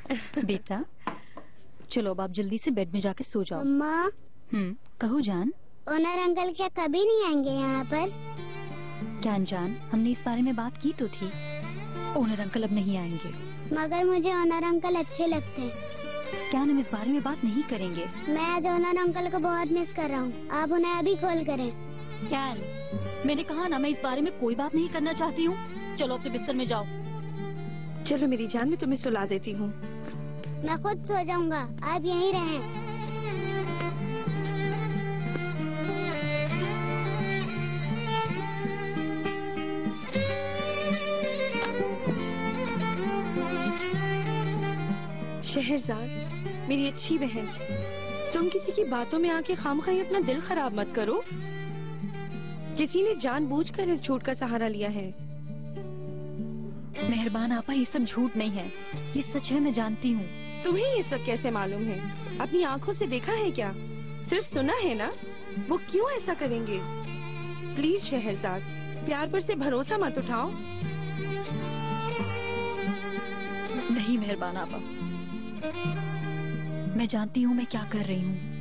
बेटा चलो अब आप जल्दी से बेड में जाके सो जाओ। मम्मा, कहो जान। ओनर अंकल क्या कभी नहीं आएंगे यहाँ पर? क्या जान, हमने इस बारे में बात की तो थी। ओनर अंकल अब नहीं आएंगे। मगर मुझे ओनर अंकल अच्छे लगते हैं। क्या हम इस बारे में बात नहीं करेंगे? मैं आज ओनर अंकल को बहुत मिस कर रहा हूँ। आप उन्हें अभी कॉल करें। क्या मैंने कहा ना, मैं इस बारे में कोई बात नहीं करना चाहती हूँ। चलो अपने बिस्तर में जाओ। चलो मेरी जान, मैं तुम्हें सुला देती हूँ। मैं खुद सो जाऊंगा, आप यहीं रहें। शहरजाद, मेरी अच्छी बहन, तुम किसी की बातों में आके खामखाई अपना दिल खराब मत करो। किसी ने जानबूझकर इस झूठ का सहारा लिया है। मेहरबान आपा, ये सब झूठ नहीं है, ये सच है, मैं जानती हूँ। तुम्हें ये सब कैसे मालूम है? अपनी आंखों से देखा है क्या? सिर्फ सुना है ना? वो क्यों ऐसा करेंगे? प्लीज शहरजाद, प्यार पर से भरोसा मत उठाओ। नहीं मेहरबान आपा, मैं जानती हूँ मैं क्या कर रही हूँ।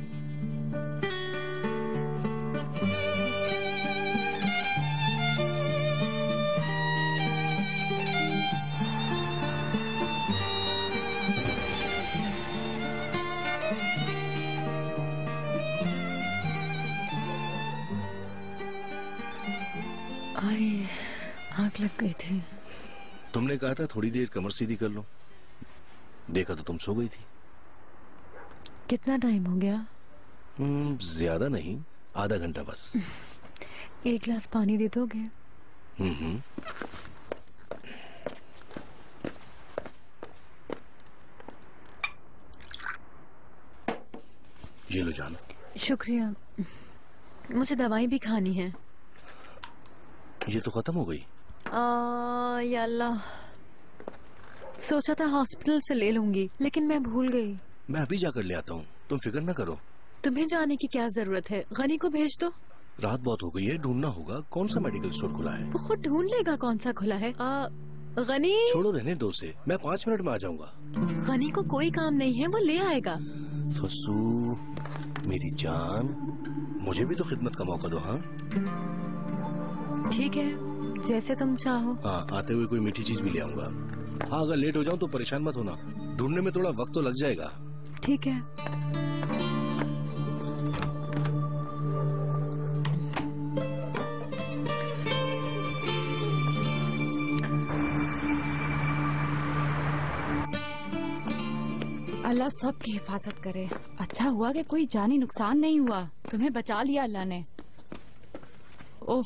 आग लग गई थी। तुमने कहा था थोड़ी देर कमर सीधी कर लो, देखा तो तुम सो गई थी। कितना टाइम हो गया? ज्यादा नहीं, आधा घंटा बस। एक गिलास पानी दे दोगे? ये लो जान। शुक्रिया, मुझे दवाई भी खानी है। ये तो खत्म हो गई। या अल्लाह, सोचा था हॉस्पिटल से ले लूंगी, लेकिन मैं भूल गई। मैं अभी जाकर ले आता हूँ, तुम फिक्र न करो। तुम्हें जाने की क्या जरूरत है, गनी को भेज दो। रात बहुत हो गई है, ढूंढना होगा कौन सा मेडिकल स्टोर खुला है। वो खुद ढूंढ लेगा कौन सा खुला है। गनी, छोड़ो, रहने दो उसे, मैं 5 मिनट में आ जाऊंगा। गनी को कोई काम नहीं है, वो ले आएगा। फसू मेरी जान, मुझे भी तो खिदमत का मौका दो। हाँ ठीक है, जैसे तुम चाहो। हाँ, आते हुए कोई मीठी चीज भी ले आऊंगा। हाँ, अगर लेट हो जाऊं तो परेशान मत होना, ढूंढने में थोड़ा वक्त तो लग जाएगा। ठीक है। अल्लाह सबकी हिफाजत करे। अच्छा हुआ कि कोई जानी नुकसान नहीं हुआ, तुम्हें बचा लिया अल्लाह ने। ओह,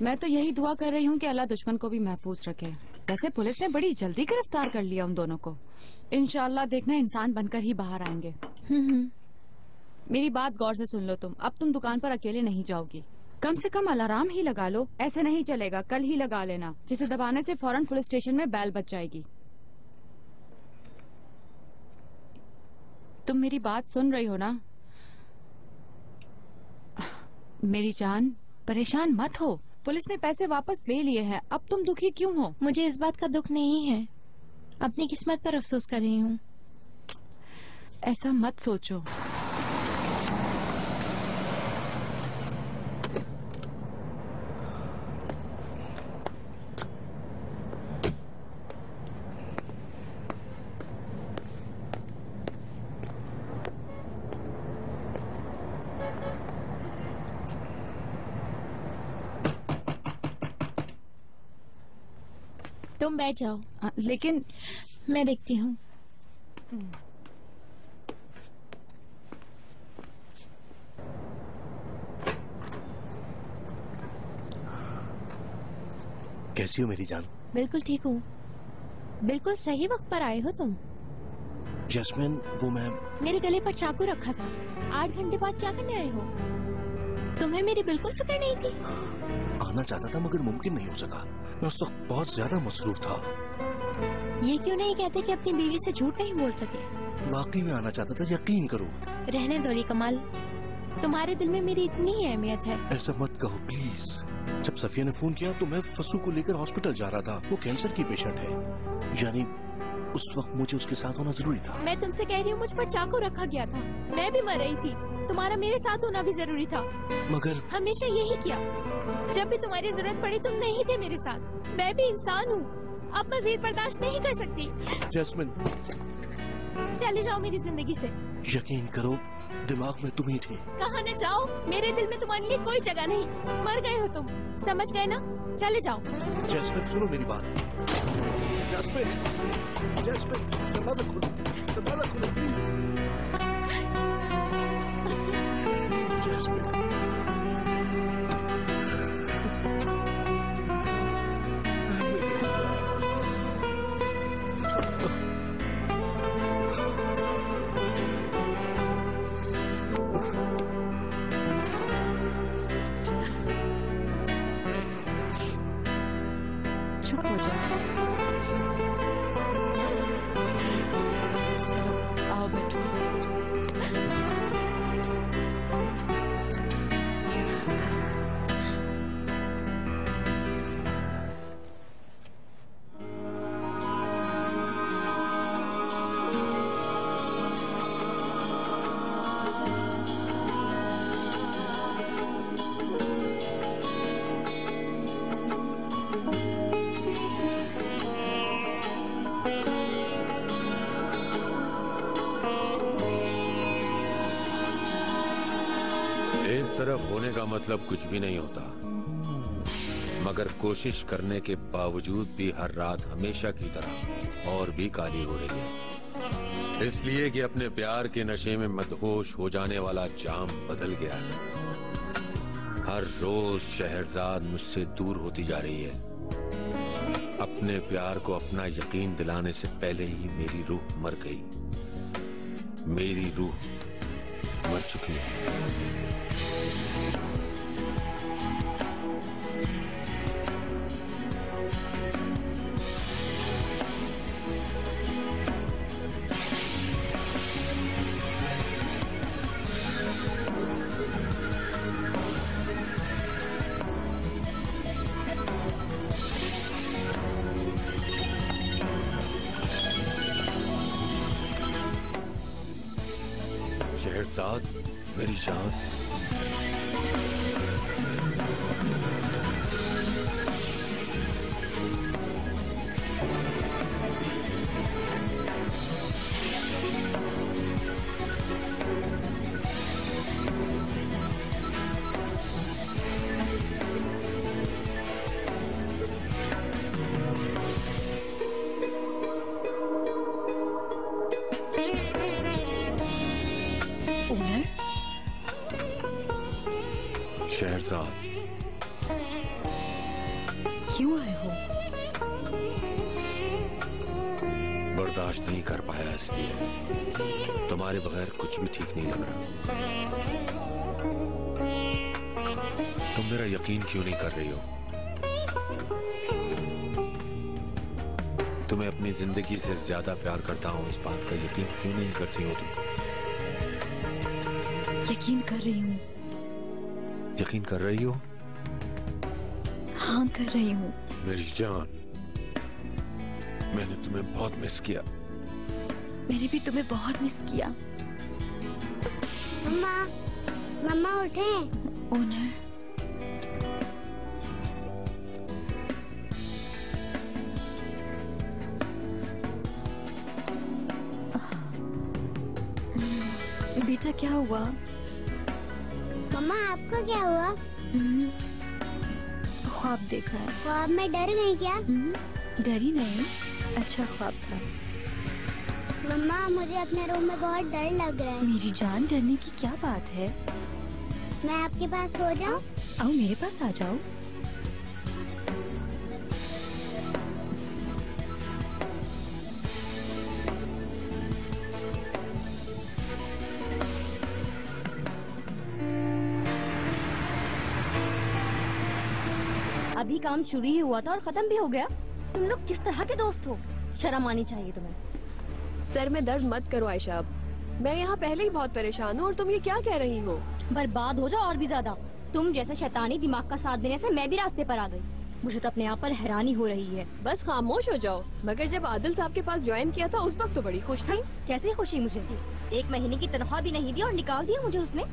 मैं तो यही दुआ कर रही हूँ कि अल्लाह दुश्मन को भी महफूज रखे। वैसे पुलिस ने बड़ी जल्दी गिरफ्तार कर लिया उन दोनों को। इंशाअल्लाह देखना इंसान बनकर ही बाहर आएंगे। मेरी बात गौर से सुन लो तुम। अब तुम दुकान पर अकेले नहीं जाओगी, कम से कम अलार्म ही लगा लो। ऐसे नहीं चलेगा, कल ही लगा लेना, जिसे दबाने से फौरन पुलिस स्टेशन में बैल बज जाएगी। तुम मेरी बात सुन रही हो ना? मेरी जान, परेशान मत हो, पुलिस ने पैसे वापस ले लिए हैं, अब तुम दुखी क्यों हो? मुझे इस बात का दुख नहीं है, अपनी किस्मत पर अफसोस कर रही हूँ। ऐसा मत सोचो। तुम बैठ जाओ। लेकिन मैं देखती हूँ। कैसी हो मेरी जान? बिल्कुल ठीक हूँ। बिल्कुल सही वक्त पर आए हो तुम। जैस्मिन, वो मैं मेरे गले पर चाकू रखा था, 8 घंटे बाद क्या करने आए हो? तुम्हें मेरी बिल्कुल फिक्र नहीं थी? आना चाहता था मगर मुमकिन नहीं हो सका, मैं उस वक्त बहुत ज्यादा मसरूफ था। ये क्यों नहीं कहते कि अपनी बीवी से झूठ नहीं बोल सके? वाकई में आना चाहता था, यकीन करो। रहने दो री कमाल, तुम्हारे दिल में मेरी इतनी ही अहमियत है। ऐसा मत कहो प्लीज। जब सफिया ने फोन किया तो मैं फसू को लेकर हॉस्पिटल जा रहा था। वो कैंसर की पेशेंट है, यानी उस वक्त मुझे उसके साथ होना जरूरी था। मैं तुमसे कह रही हूँ, मुझ पर चाकू रखा गया था, मैं भी मर रही थी, तुम्हारा मेरे साथ होना भी जरूरी था। मगर हमेशा यही किया, जब भी तुम्हारी जरूरत पड़ी तुम नहीं थे मेरे साथ। मैं भी इंसान हूँ, अब मजीद बर्दाश्त नहीं कर सकती। जैस्मिन, चले जाओ मेरी जिंदगी से। यकीन करो दिमाग में तुम ही थे। कहाँ न जाओ, मेरे दिल में तुम्हारे लिए कोई जगह नहीं। मर गए हो तुम, समझ गए ना? चले जाओ। जैस्मिन सुनो मेरी बात। जैस्मिन, जैस्मिन दरवाजा खोलो, दरवाजा खोलो प्लीज। जैस्मिन चुप हो जाओ। आओ बैठो। एक तरफ होने का मतलब कुछ भी नहीं होता, मगर कोशिश करने के बावजूद भी हर रात हमेशा की तरह और भी काली हो रही है। इसलिए कि अपने प्यार के नशे में मदहोश हो जाने वाला जाम बदल गया है। हर रोज शहरजाद मुझसे दूर होती जा रही है। अपने प्यार को अपना यकीन दिलाने से पहले ही मेरी रूह मर गई। मेरी रूह मर चुकी है। शहरजाद, मेरी जान। शहरजाद, क्यों आए हो? बर्दाश्त नहीं कर पाया इसलिए। तुम्हारे बगैर कुछ भी ठीक नहीं लग रहा। तुम मेरा यकीन क्यों नहीं कर रही हो? तुम्हें अपनी जिंदगी से ज्यादा प्यार करता हूं, इस बात का यकीन क्यों नहीं करती हो तुम? यकीन कर रही हूँ। यकीन कर रही हो? हाँ कर रही हूँ। मेरी जान, मैंने तुम्हें बहुत मिस किया। मैंने भी तुम्हें बहुत मिस किया। मम्मा, मम्मा उठे। ओनर, बेटा क्या हुआ? मम्मा आपको क्या हुआ? ख्वाब देखा है। ख्वाब में डर गई क्या? डरी नहीं, अच्छा ख्वाब था। मम्मा मुझे अपने रूम में बहुत डर लग रहा है। मेरी जान, डरने की क्या बात है? मैं आपके पास सो जाऊं? आओ मेरे पास आ जाओ। अभी काम शुरू ही हुआ था और खत्म भी हो गया। तुम लोग किस तरह के दोस्त हो? शर्म आनी चाहिए तुम्हें। सर में दर्द मत करो आयशा। मैं यहाँ पहले ही बहुत परेशान हूँ और तुम ये क्या कह रही हो? बर्बाद हो जाओ और भी ज्यादा। तुम जैसे शैतानी दिमाग का साथ देने से मैं भी रास्ते पर आ गई। मुझे तो अपने आप पर हैरानी हो रही है। बस खामोश हो जाओ। मगर जब आदिल साहब के पास ज्वाइन किया था उस वक्त तो बड़ी खुश थी। कैसे खुशी मुझे थी? 1 महीने की तनख्वाह भी नहीं दी और निकाल दिया मुझे उसने।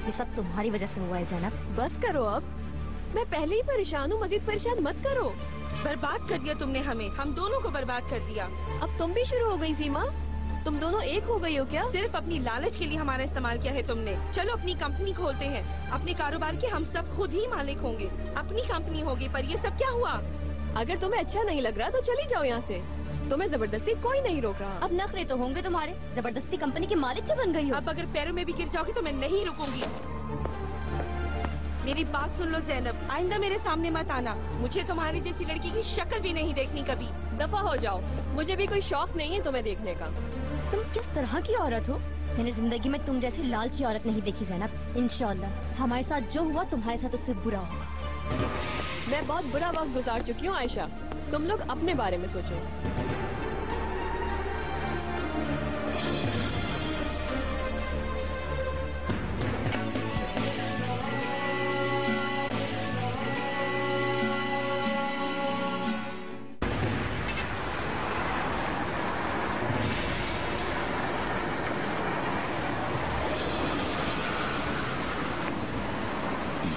ये सब तुम्हारी वजह से हुआ है ज़ैनब। बस करो अब, मैं पहले ही परेशान हूँ, मजीद परेशान मत करो। बर्बाद कर दिया तुमने हमें, हम दोनों को बर्बाद कर दिया। अब तुम भी शुरू हो गई सीमा, तुम दोनों एक हो गई हो क्या? सिर्फ अपनी लालच के लिए हमारा इस्तेमाल किया है तुमने। चलो अपनी कंपनी खोलते हैं, अपने कारोबार के हम सब खुद ही मालिक होंगे, अपनी कंपनी होगी। पर ये सब क्या हुआ? अगर तुम्हें अच्छा नहीं लग रहा तो चली जाओ यहाँ से, तुम्हें जबरदस्ती कोई नहीं रोक रहा। अब नखरे तो होंगे तुम्हारे, जबरदस्ती कंपनी की मालिक क्यों बन गई हो? अब अगर पैरों में भी गिर जाओगी तो मैं नहीं रुकूंगी। मेरी बात सुन लो ज़ैनब, आइंदा मेरे सामने मत आना। मुझे तुम्हारी जैसी लड़की की शक्ल भी नहीं देखनी कभी। दफा हो जाओ, मुझे भी कोई शौक नहीं है तुम्हें देखने का। तुम किस तरह की औरत हो? मैंने जिंदगी में तुम जैसी लालची औरत नहीं देखी ज़ैनब। इंशाल्लाह हमारे साथ जो हुआ तुम्हारे साथ उससे बुरा होगा। मैं बहुत बुरा वक्त गुजार चुकी हूँ आयशा, तुम लोग अपने बारे में सोचो।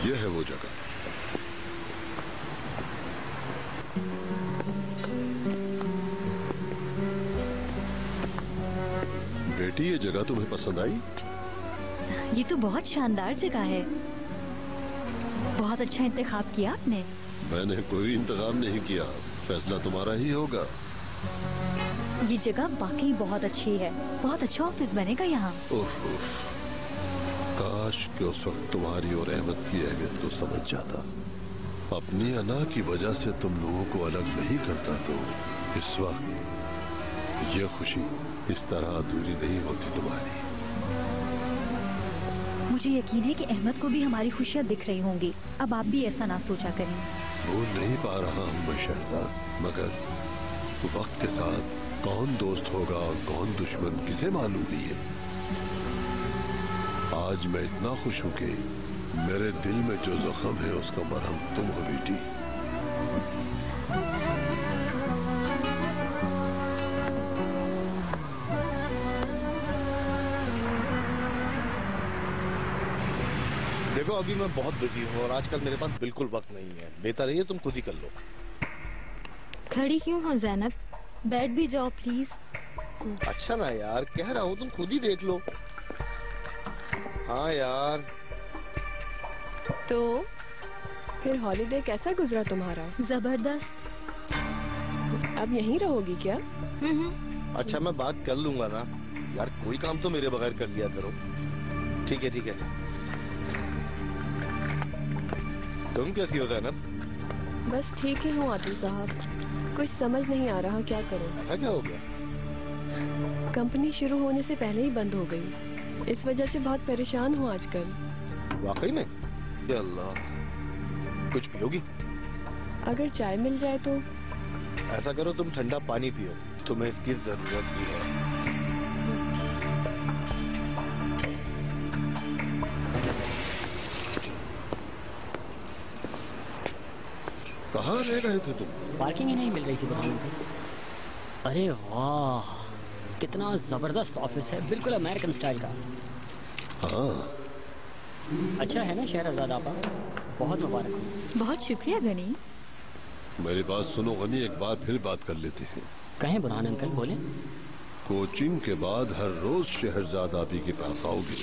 ये है वो जगह। बेटी, ये जगह तुम्हें पसंद आई? ये तो बहुत शानदार जगह है, बहुत अच्छा इंतखाब किया आपने। मैंने कोई इंतजाम नहीं किया, फैसला तुम्हारा ही होगा। ये जगह वाकई बहुत अच्छी है, बहुत अच्छा ऑफिस बनेगा यहाँ। ओह, काश कि उस वक्त तुम्हारी और अहमद की अहमियत को समझ जाता। अपनी अना की वजह से तुम लोगों को अलग नहीं करता तो इस वक्त ये खुशी इस तरह अधूरी नहीं होती तुम्हारी। मुझे यकीन है कि अहमद को भी हमारी खुशियाँ दिख रही होंगी। अब आप भी ऐसा ना सोचा करें। भूल नहीं पा रहा हूँ मैं शहजाद, मगर वक्त के साथ कौन दोस्त होगा और कौन दुश्मन किसे मालूम नहीं है। आज मैं इतना खुश हूं कि मेरे दिल में जो जख्म है उसका मरहम तुम हो बेटी। देखो अभी मैं बहुत बिजी हूँ और आजकल मेरे पास बिल्कुल वक्त नहीं है। बेहतर है ये तुम खुद ही कर लो। खड़ी क्यों हो ज़ैनब? बैठ भी जाओ प्लीज। अच्छा ना यार, कह रहा हूँ तुम खुद ही देख लो। हाँ यार। तो फिर हॉलीडे कैसा गुजरा तुम्हारा? जबरदस्त। अब यहीं रहोगी क्या? अच्छा मैं बात कर लूंगा ना यार, कोई काम तो मेरे बगैर कर लिया करो। ठीक है ठीक है। तुम कैसी हो ज़ैनब? बस ठीक ही हूँ आदिल साहब, कुछ समझ नहीं आ रहा क्या करूँ। ऐसा क्या हो गया? कंपनी शुरू होने से पहले ही बंद हो गई, इस वजह से बहुत परेशान हूँ आजकल। वाकई में? या अल्लाह, कुछ पियोगी? अगर चाय मिल जाए तो। ऐसा करो तुम ठंडा पानी पियो, तुम्हें इसकी जरूरत भी है। कहाँ रह रहे थे तुम? पार्किंग ही नहीं मिल रही थी बुरहान को। अरे वाह, कितना जबरदस्त ऑफिस है, बिल्कुल अमेरिकन स्टाइल का। हाँ, अच्छा है ना शहरजाद आपा? बहुत मुबारक हो। बहुत शुक्रिया गनी। मेरी बात सुनो गनी, एक बार फिर बात कर लेते हैं। कहें बुरहान अंकल, बोले। कोचिंग के बाद हर रोज शहरजाद आपी के पास आओगे,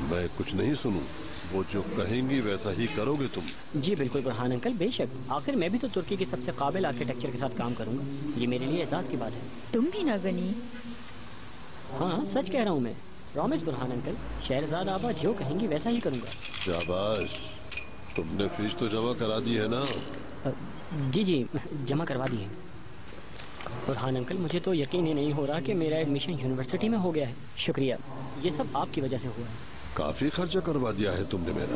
मैं कुछ नहीं सुनूं, वो जो कहेंगी वैसा ही करोगे तुम? जी बिल्कुल बुरहान अंकल, बेशक। आखिर मैं भी तो तुर्की की सबसे काबिल आर्किटेक्चर के साथ काम करूंगा, ये मेरे लिए एहसास की बात है। तुम भी ना गनी। हाँ सच कह रहा हूँ मैं। प्रॉमिस बुरहान अंकल, शहरजाद आपा जो कहेंगी वैसा ही करूंगा। शाबाश, तुमने फीस तो जमा करा दी है ना? जी जी जमा करवा दी है। बुरहान अंकल, मुझे तो यकीन ही नहीं हो रहा कि मेरा एडमिशन यूनिवर्सिटी में हो गया है। शुक्रिया, ये सब आपकी वजह से हुआ है। काफी खर्चा करवा दिया है तुमने मेरा।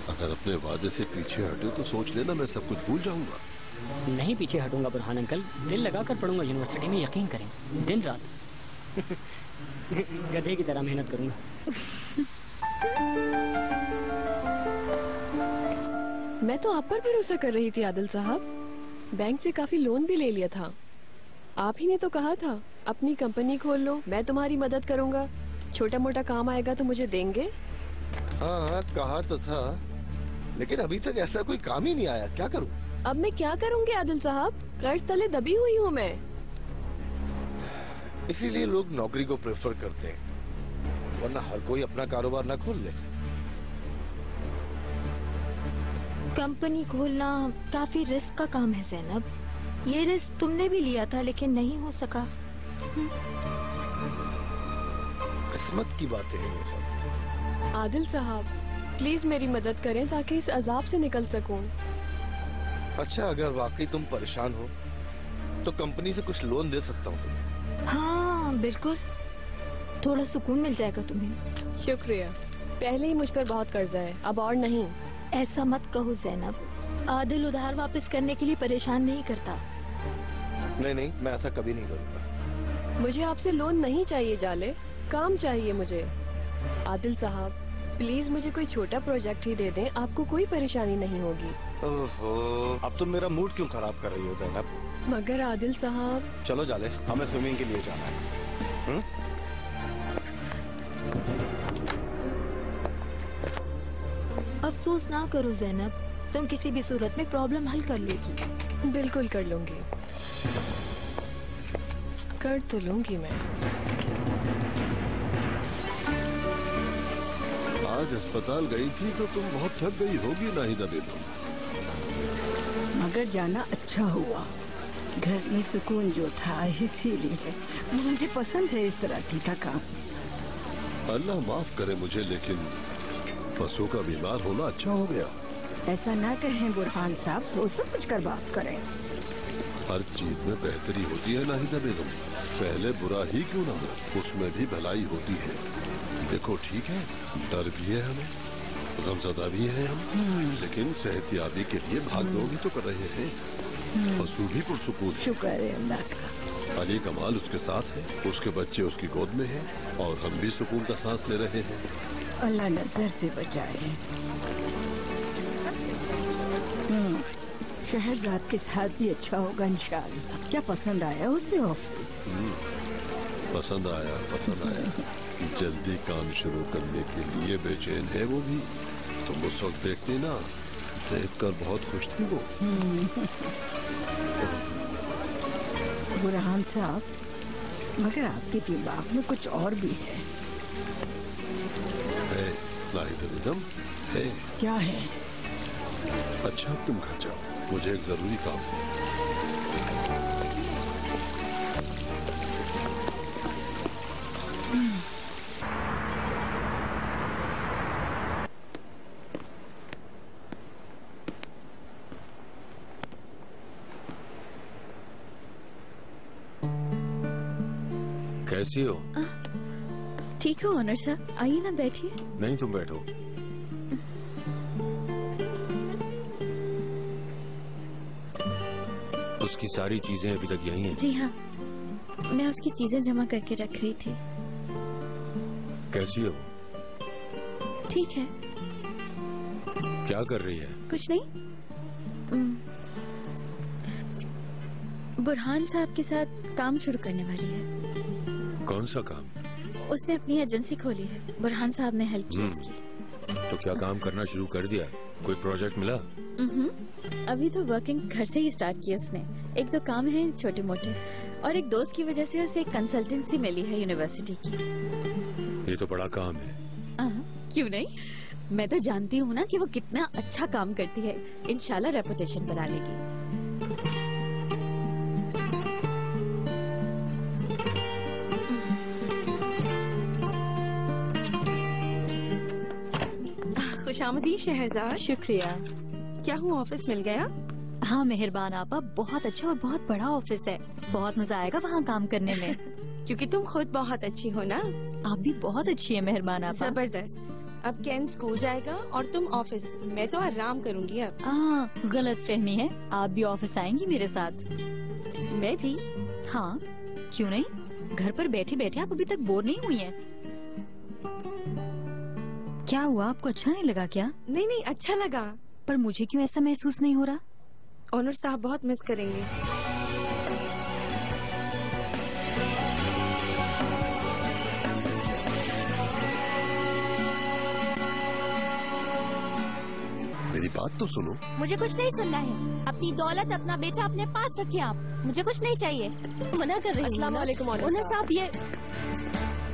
अगर अपने वादे से पीछे हटे तो सोच लेना मैं सब कुछ भूल जाऊंगा। नहीं पीछे हटूंगा बुरहान अंकल, दिल लगाकर पढ़ूंगा यूनिवर्सिटी में, यकीन करें, दिन रात। गधे की तरह मेहनत करूंगा। मैं तो आप पर भरोसा कर रही थी आदिल साहब। बैंक से काफी लोन भी ले लिया था। आप ही ने तो कहा था अपनी कंपनी खोल लो, मैं तुम्हारी मदद करूंगा, छोटा मोटा काम आएगा तो मुझे देंगे। हाँ कहा तो था, लेकिन अभी तक ऐसा कोई काम ही नहीं आया। क्या करूं? अब मैं क्या करूंगी आदिल साहब, कर्ज तले दबी हुई हूँ मैं। इसीलिए लोग नौकरी को प्रेफर करते हैं, वरना हर कोई अपना कारोबार ना खोल ले। कंपनी खोलना काफी रिस्क का काम है जैनब। ये रिस्क तुमने भी लिया था लेकिन नहीं हो सका। किस्मत की बातें हैं ये सब। आदिल साहब प्लीज मेरी मदद करें ताकि इस अजाब से निकल सकूं। अच्छा अगर वाकई तुम परेशान हो तो कंपनी से कुछ लोन दे सकता हूँ। हाँ बिल्कुल, थोड़ा सुकून मिल जाएगा तुम्हें। शुक्रिया, पहले ही मुझ पर बहुत कर्जा है, अब और नहीं। ऐसा मत कहो जैनब, आदिल उधार वापस करने के लिए परेशान नहीं करता। नहीं नहीं, मैं ऐसा कभी नहीं करूँगा। मुझे आपसे लोन नहीं चाहिए जाले, काम चाहिए मुझे। आदिल साहब प्लीज मुझे कोई छोटा प्रोजेक्ट ही दे दें, आपको कोई परेशानी नहीं होगी। ओहो, अब तुम मेरा मूड क्यों खराब कर रही हो जैनब? मगर आदिल साहब। चलो जाले, हमें स्विमिंग के लिए जाना है। अफसोस ना करो जैनब, तुम किसी भी सूरत में प्रॉब्लम हल कर लेगी। बिल्कुल कर लूंगी, कर तो लूंगी मैं। आज अस्पताल गई थी तो तुम बहुत थक गई होगी नाहिदा बेगम। मगर जाना अच्छा हुआ, घर में सुकून जो था इसीलिए मुझे पसंद है इस तरह की थकान। अल्लाह माफ करे मुझे, लेकिन पशु का बीमार होना अच्छा हो गया। ऐसा ना कहें बुरहान साहब, सोच समझ कर बात करें। हर चीज में बेहतरी होती है नाहिदा बेगम, पहले बुरा ही क्यों ना हो, उसमें भी भलाई होती है। देखो ठीक है, डर भी है हमें, गमज़दा भी है हम, लेकिन सेहतियाबी के लिए भाग दौड़ भी तो कर रहे हैं। पशु भी पुरसुकून है। शुक्र है अल्लाह का। अली कमाल उसके साथ है, उसके बच्चे उसकी गोद में हैं, और हम भी सुकून का सांस ले रहे हैं। अल्लाह नजर से बचाए। शहरजाद के साथ भी अच्छा होगा इंशाअल्लाह। क्या पसंद आया उसे ऑफिस? पसंद आया, पसंद आया। जल्दी काम शुरू करने के लिए बेचैन है वो भी। तुम उस वक्त देखती ना, देखकर बहुत खुश थी वो। बुरहान साहब, मगर आपके दिमाग में कुछ और भी है। नाहिदा बेगम है। क्या है? अच्छा तुम घर जाओ, मुझे एक जरूरी काम है। कैसी हो? ठीक हो ऑनर साहब, आइए ना बैठिए। नहीं तुम बैठो। उसकी सारी चीजें अभी तक यहीं हैं? जी हाँ, मैं उसकी चीजें जमा करके रख रही थी। कैसी हो? ठीक है। क्या कर रही है? कुछ नहीं। बुरहान साहब के साथ काम शुरू करने वाली है। कौन सा काम? उसने अपनी एजेंसी खोली है, बुरहान साहब ने हेल्प की उसकी। तो क्या काम करना शुरू कर दिया? कोई प्रोजेक्ट मिला? अभी तो वर्किंग घर से ही स्टार्ट की उसने। एक दो काम है छोटे मोटे, और एक दोस्त की वजह से उसे एक कंसल्टेंसी मिली है यूनिवर्सिटी की। ये तो बड़ा काम है। क्यों नहीं, मैं तो जानती हूँ ना कि वो कितना अच्छा काम करती है। इंशाल्लाह रेपुटेशन बना लेगी। खुशामदी शहरजाद। शुक्रिया। क्या हुआ, ऑफिस मिल गया? हाँ मेहरबान आपा, बहुत अच्छा और बहुत बड़ा ऑफिस है। बहुत मजा आएगा वहाँ काम करने में। क्योंकि तुम खुद बहुत अच्छी हो ना। आप भी बहुत अच्छी है मेहरबान आपा। जबरदस्त। अब केन स्कूल जाएगा और तुम ऑफिस, मैं तो आराम करूंगी अब। गलत फहमी है, आप भी ऑफिस आएंगी मेरे साथ? मैं भी? हाँ, क्यों नहीं। घर पर बैठे बैठे आप अभी तक बोर नहीं हुई हैं? क्या हुआ, आपको अच्छा नहीं लगा क्या? नहीं नहीं, अच्छा लगा। पर मुझे क्यों ऐसा महसूस नहीं हो रहा? ऑनर साहब बहुत मिस करेंगे। मेरी बात तो सुनो। मुझे कुछ नहीं सुनना है। अपनी दौलत, अपना बेटा अपने पास रखिए आप। मुझे कुछ नहीं चाहिए। मना कर रही हूँ। अस्सलाम वालेकुम ओनर साहब। ये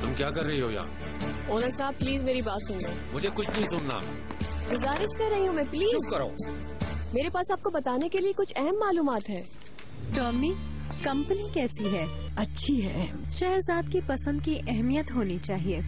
तुम क्या कर रही हो यहाँ? ओनर साहब प्लीज मेरी बात सुन लो। मुझे कुछ नहीं सुनना। गुजारिश कर रही हूँ मैं, प्लीज। चुप करो। मेरे पास आपको बताने के लिए कुछ अहम मालूमात है। टॉमी, कंपनी कैसी है? अच्छी है। शहजाद की पसंद की अहमियत होनी चाहिए।